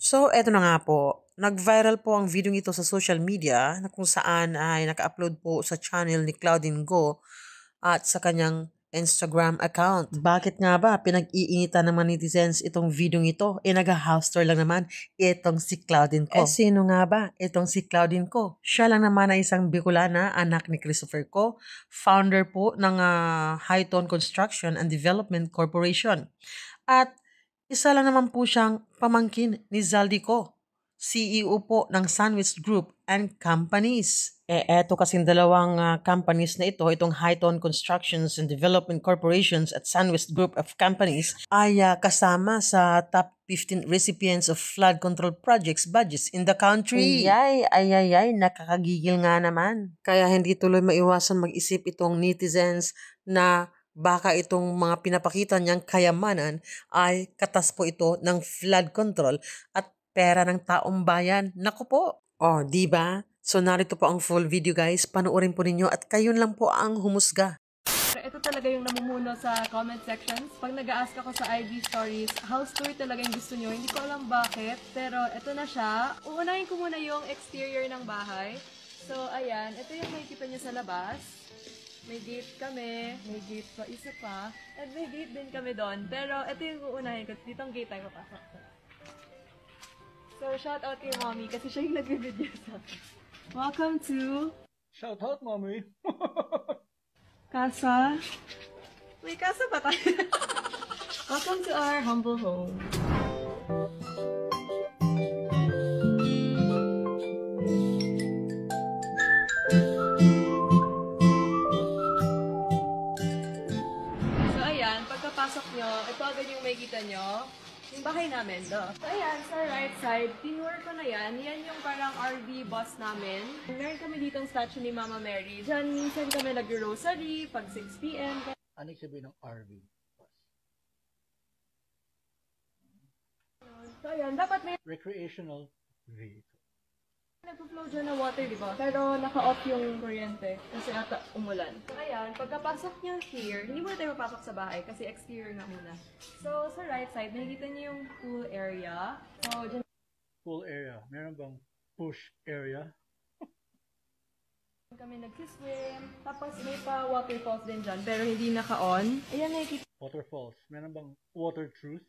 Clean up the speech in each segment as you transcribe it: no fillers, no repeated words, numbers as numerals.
So, eto na nga po. Nag-viral po ang video ito sa social media na kung saan ay naka-upload po sa channel ni Claudine Go at sa kanyang Instagram account. Bakit nga ba pinag-iinitan ng mga netizens itong video ito? Nag-house tour lang naman itong si Claudine Ko. Sino nga ba itong si Claudine Ko? Siya lang naman ay isang Bicolana, anak ni Christopher Ko, founder po ng Hightone Construction and Development Corporation. At isa lang naman po siyang pamangkin ni Zaldi Ko, CEO po ng Sandwich Group and Companies. Eto kasing dalawang companies na ito, itong Hightone Constructions and Development Corporations at Sandwich Group of Companies, ay kasama sa top 15 recipients of flood control projects budgets in the country. Ay, nakakagigil nga naman. Kaya hindi tuloy maiwasan mag-isip itong netizens na baka itong mga pinapakita niyang kayamanan ay katas po ito ng flood control at pera ng taong bayan. Naku po. Oh, di ba? So narito po ang full video guys. Panoorin po ninyo at kayo lang po ang humusga. Ito talaga yung namumuno sa comment sections. Pag nag-a-ask ako sa IG stories, house tour talaga yung gusto nyo. Hindi ko alam bakit, pero ito na siya. Uunahin ko muna yung exterior ng bahay. So, ayan. Ito yung makikita nyo sa labas. May gate kami, may gate pa, isa pa, at may gate din kami doon. Pero ito yung uunahin ko, ditong gate tayo papasok. So, shout out kay Mommy kasi siya yung nag-video sa akin. Welcome to... Shout out, Mommy! Casa. May casa ba tayo? Welcome to our humble home. Pagkapasok nyo, ito agad yung makikita nyo, yung bahay namin, So ayan, sa right side, tinur ko na yan. Yan yung parang RV bus namin. Meron kami ditong statue ni Mama Mary. Diyan, minsan kami nag-rosary pag 6 p.m. Ano yung sabihin ng RV bus? So ayan, dapat may Recreational vehicle. nagpo-flow dyan na water, di ba? Pero naka-off yung kuryente kasi ata umulan. So ayan, pagkapasok nyo here, hindi muna tayo mapasok sa bahay kasi exterior na muna. So sa right side, nakikita nyo yung pool area. So dyan Pool area. Meron bang push area? kami nagsiswim. Tapos may pa waterfalls din dyan, pero hindi naka-on. Ayan, nakikita Waterfalls. Meron bang water truth?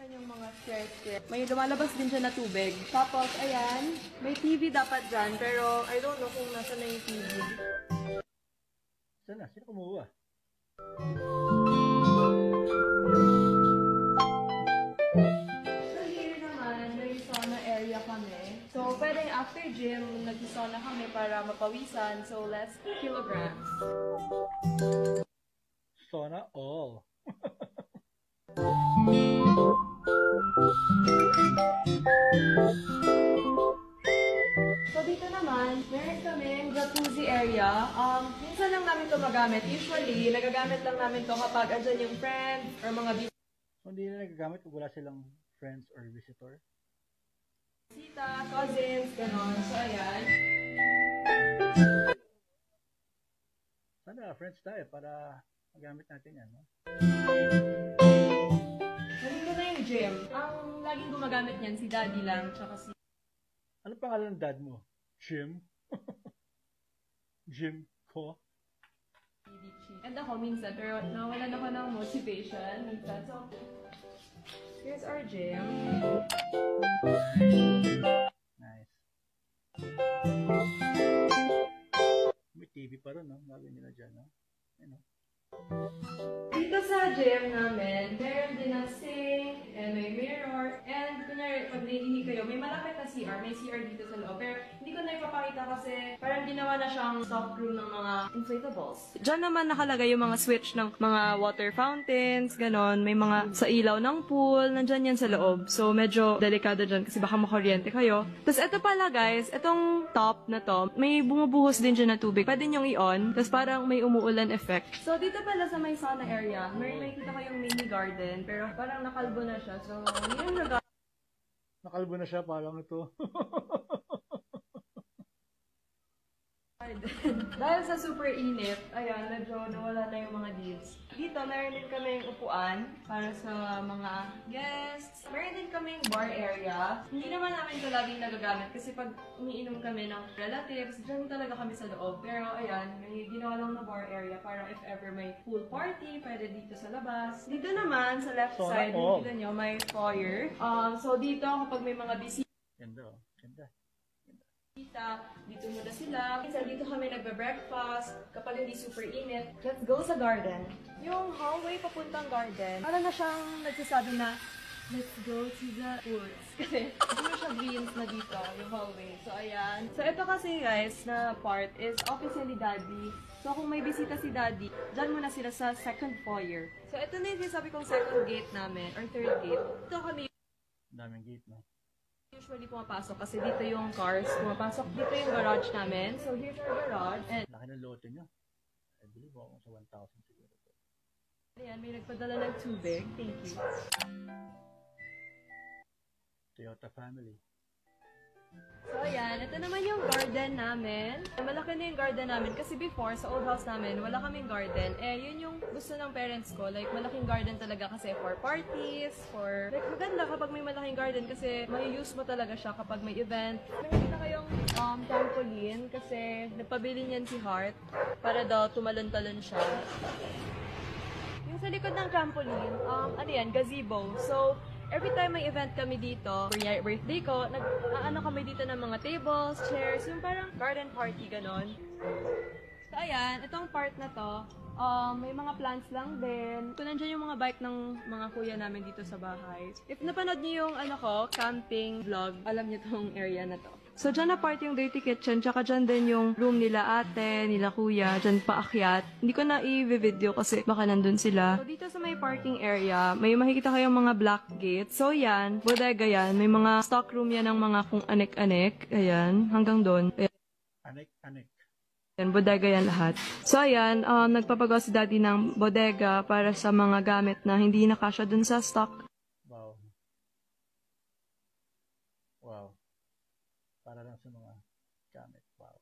yung mga stairs. May lumalabas din dyan na tubig. Tapos, ayan, may TV dapat dyan, pero I don't know kung nasa na yung TV. Sana? Sino kumuha? So, here naman, may sauna area kami. So, pwedeng after gym, nag-sauna kami para mapawisan. So, less kilograms. Sauna all. So, dito naman, meron kaming jacuzzi area. Minsan lang namin ito magamit. Usually, nagagamit lang namin ito kapag andyan yung friends or mga So, hindi na nagagamit kung wala silang friends or visitor? bisita, cousins, gano'n. So, ayan. Sana friends tayo para magamit natin yan, no? Nandito na yung gym. Ang laging gumagamit niyan, si Daddy lang, tsaka si Ano pangalan ng dad mo? Jim? Jim ko? Dichi. And ako minsan, pero nawalan ako ng motivation minsan. So, here's our gym. Nice. May TV pa rin, no? Gawin nila dyan, no? Ano? Dito sa gym namin, meron din ang sink, and may mirror, and kunyari, pag naiihi kayo, may malapit na CR, may CR dito sa loob. Pero hindi ko na ipapakita kasi parang ginawa na siyang stock room ng mga inflatables. Diyan naman nakalagay yung mga switch ng mga water fountains, ganon. May mga sa ilaw ng pool, nandyan yan sa loob. So medyo delikado dyan kasi baka makuryente kayo. Tapos ito pala guys, itong top na to, may bumubuhos din dyan na tubig. Pwede nyong i-on, tapos parang may umuulan effect. So dito pala sa may sauna area, may makikita ko yung mini garden, pero parang nakalbo na siya. So, yun yung Nakalbo na siya, parang ito. Dahil sa super init, ayan, medyo nawala na yung mga deals. Dito, meron din kami yung upuan para sa mga guests. Meron din kami bar area. Hindi naman namin ito laging nagagamit kasi pag umiinom kami ng relatives, dyan talaga kami sa loob. Pero ayan, may ginawa lang na bar area para if ever may pool party, pwede dito sa labas. Dito naman, sa left side, dito nyo, may foyer. So dito, kapag may mga bisita, Ganda, oh. Ganda. dito muna sila. Minsan dito kami nagbe-breakfast kapag hindi super init. Let's go sa garden. Yung hallway papuntang garden, para na siyang nagsasabi na, let's go to the woods. Kasi puro siya greens na dito, yung hallway. So ayan. So ito kasi guys, na part is office ni Daddy. So kung may bisita si Daddy, dyan muna sila sa second foyer. So ito na yung sinasabi kong second gate namin, or third gate. Ito kami Daming gate, no? usually pumapasok kasi dito yung cars pumapasok. Dito yung garage namin. So here's our garage. And Laki ng lote nyo. I believe ako sa 1,000 siguro. ayan, may nagpadala ng tubig. Thank you. Toyota family. So ayan, ito naman yung garden namin. Malaki na yung garden namin kasi before sa old house namin, wala kaming garden. Eh, yun yung gusto ng parents ko. Like, malaking garden talaga kasi for parties, for... Like, maganda kapag may malaking garden kasi may use mo talaga siya kapag may event. Meron na kayong trampoline kasi nagpabili niyan si Heart para daw tumalon-talon siya. Yung sa likod ng trampoline, ano yan, gazebo. So, every time may event kami dito, kunyari birthday ko, nag-ano kami dito ng mga tables, chairs, yung parang garden party, ganon. So ayan, itong part na to, may mga plants lang din. So nandyan yung mga bike ng mga kuya namin dito sa bahay. If napanood niyo yung camping vlog, alam niyo tong area na to. So dyan na part yung dirty kitchen, tsaka dyan din yung room nila ate, nila kuya, dyan paakyat. Hindi ko na i-video kasi baka nandun sila. So dito sa may parking area, may makikita kayong mga black gates. So yan, bodega yan, may mga stock room yan ng mga kung anek-anek. Ayan, hanggang doon. Anek. Yan, bodega yan lahat. So ayan, nagpapagawa si daddy ng bodega para sa mga gamit na hindi nakasya dun sa stock. Wow. Wow. Para lang sa mga gamit. Wow.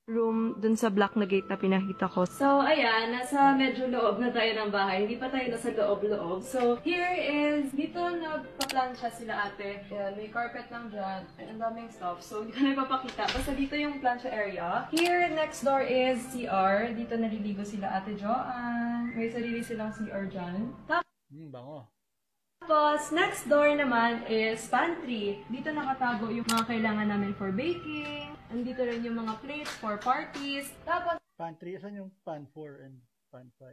Room dun sa black na gate na pinakita ko. So, ayan, nasa medyo loob na tayo ng bahay. Hindi pa tayo nasa loob-loob. So, here is, dito nagpa-plancha sila ate. Ayan, may carpet lang dyan. Ang daming stuff. So, hindi ko na ipapakita. Basta dito yung plancha area. Here, next door is CR. Dito naliligo sila ate Joanne. May sarili silang CR dyan. Bango. Tapos, next door naman is pantry. Dito nakatago yung mga kailangan namin for baking. Andito rin yung mga plates for parties. Tapos, Pantry, saan yung pan 4 and pan 5?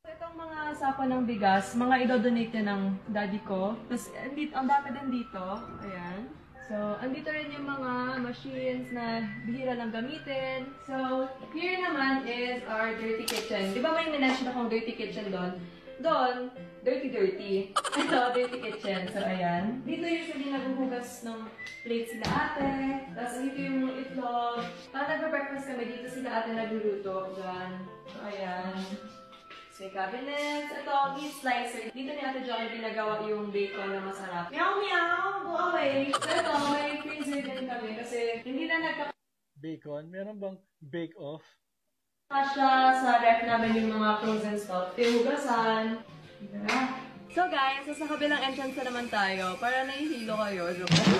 itong mga sako ng bigas, mga idodonate yan ng daddy ko. Tapos, ang dami din dito. Ayan. So, andito rin yung mga machines na bihira lang gamitin. So, here naman is our dirty kitchen. Di ba may minention akong dirty kitchen doon? Doon, dirty. Ito, dirty kitchen. So, ayan. Dito usually naghuhugas ng plates sila ate. Tapos, dito yung mga itlog. Para nagpa-breakfast kami, dito sila ate nagluluto. Diyan. So, ayan. So, may cabinets. Ito, meat slicer. Dito ni Ate Joanne pinagawa yung bacon na masarap. Meow, meow! Go away! So, ito, may freezer din kami kasi hindi na Bacon? Meron bang bake off? siya sa ref namin yung mga frozen stuff. Tinugasan. So guys, sa kabilang entrance na naman tayo. Para nahihilo kayo.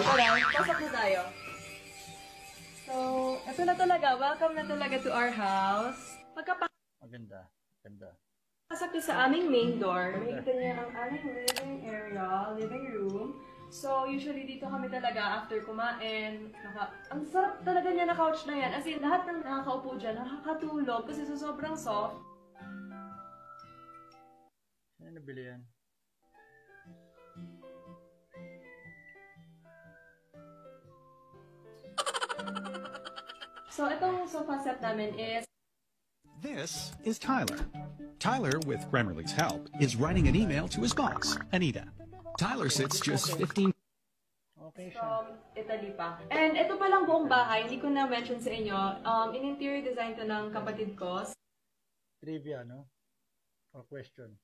Tara, pasok na tayo. So, ito na talaga. Welcome na talaga to our house. Maganda. Ganda. Pasok niyo sa aming main door. Makikita niyo ang aming living area, living room. So, usually dito kami talaga after kumain. Ang sarap talaga niya na couch na yan. As in, lahat ng nakakaupo dyan, nakakatulog kasi sobrang soft. Saan nabili yan? So, itong sofa set namin is This is Tyler. Tyler, with Grammarly's help, is writing an email to his boss, Anita. Tyler sits just 15. Okay siya. from Italy pa. And ito palang buong bahay, hindi ko na-mention sa inyo, in-interior design to ng kapatid ko. Trivia, no? Or question.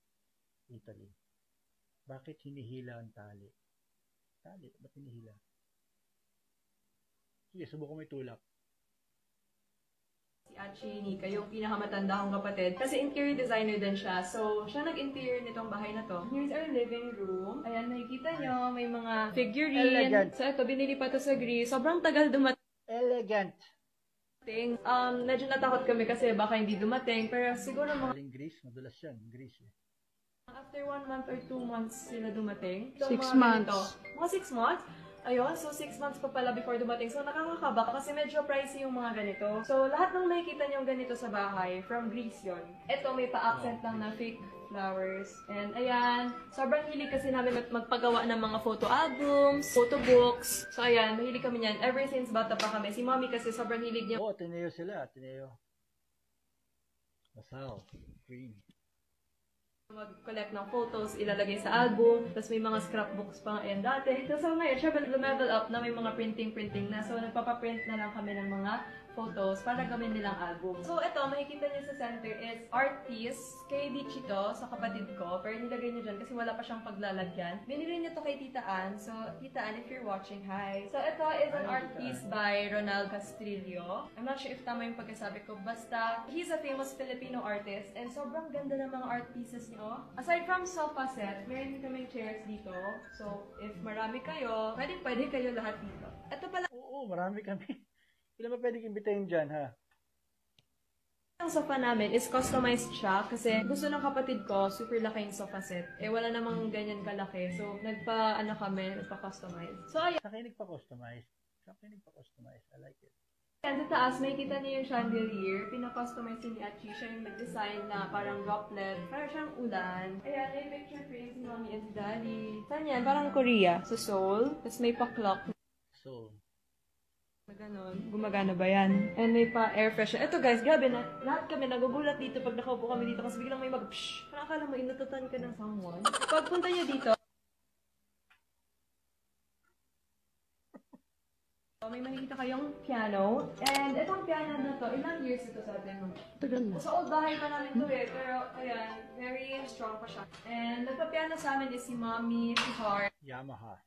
Italy. Bakit hinihila ang tali? Tali? Ba't hinihila? Sige, subukan mo itulak. Si Achi Nika, yung pinakamatanda kong kapatid. Kasi interior designer din siya. So, siya nag-interior nitong bahay na to. Here's our living room. Ayan, nakikita nyo, may mga figurine. Elegant. So, ito, binili pa to sa Greece. Sobrang tagal dumating. Elegant. Medyo natakot kami kasi baka hindi dumating. Pero siguro mga Galing Greece, madulas yan. Greece eh. after 1 month or 2 months sila dumating. 6 mga months. ganito. Mga 6 months? Ayun, so 6 months pa pala before dumating. So nakakakaba kasi medyo pricey yung mga ganito. So lahat ng nakikita niyong ganito sa bahay, from Greece yun. Ito may pa-accent lang na fake flowers. And ayan, sobrang hilig kasi namin magpagawa ng mga photo albums, photo books. So ayan, mahilig kami niyan. Ever since bata pa kami. Si mommy kasi sobrang hilig niya Oo, Ateneo sila. Ateneo. Masao. Green. mag-collect ng photos, ilalagay sa album, tapos may mga scrapbooks pa nga yan dati. So ngayon, syempre, level up na may mga printing na. So nagpapaprint na lang kami ng mga photos para gawin nilang album. So ito, makikita niyo sa center is art piece. Kay Dichi to, sa kapatid ko, pero nilagay niya dyan kasi wala pa siyang paglalagyan. Binili niya to kay Tita Ann. So, Tita Ann, if you're watching, hi. So ito is an art piece by Ronald Castrillo. I'm not sure if tama yung pagkasabi ko. Basta, he's a famous Filipino artist and sobrang ganda ng mga art pieces niyo. Aside from sofa set, meron din kaming chairs dito. So, if marami kayo, pwede kayo lahat dito. Ito pala Oo, marami kami. Ilan ba pwedeng imbitahin dyan, ha? ang sofa namin is customized siya kasi gusto ng kapatid ko, super laki yung sofa set. Eh, wala namang ganyan kalaki. So, nagpa-customize. So, ayan. Sa akin nagpa-customize. I like it. Sa taas, may kita niyo yung chandelier. Pina-customize ni Achi. Siya yung nag-design na parang droplet. Parang siyang ulan. Ayan, may picture frame si Mommy and si Daddy. Saan yan? Parang Korea. Sa Seoul. Tapos may pa-clock. So, Na ganon. Gumagana ba yan? And may pa-air freshener. Eto guys, grabe na. Lahat kami nagugulat dito pag nakaupo kami dito kasi biglang may mag-pshh. Parang akala mo, inututan ka ng someone. Pagpunta niyo dito, may makikita kayong piano. And itong piano na to, ilang years ito sa atin? Tagal na. Sa old bahay pa namin to eh, pero ayan, very strong pa siya. And nagpa-piano sa amin is si Mommy, si Heart. Yamaha.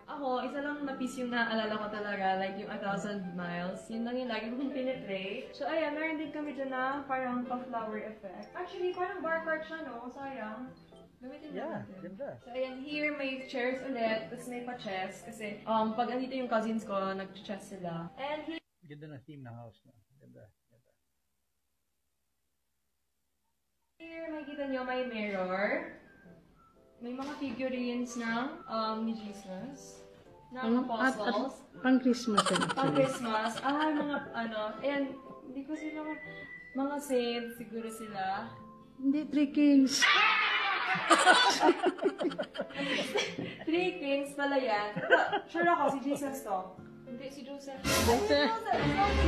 Ako, isa lang na piece yung naaalala ko talaga, like yung 1,000 Miles. Yun lang yung lagi kong piniplay. So ayan, meron din kami dyan na parang pa-flower effect. Actually, parang bar cart siya, no? Sayang. Gamitin Yeah, natin. ganda. So ayan, here may chairs ulit, tapos may pa-chess. Kasi pag andito yung cousins ko, nag-chess sila. And here, Ganda ng theme ng house. No? Ganda. may kita nyo may mirror. May mga figurines ng ni Jesus. Ng apostles. Pang Christmas yan. Pang Christmas. Mga and hindi ko sila, mga saints, siguro sila. Hindi, Three Kings. Three Kings pala yan. Sure ako, si Jesus to. Hindi, si Joseph. Ay, si Joseph! Si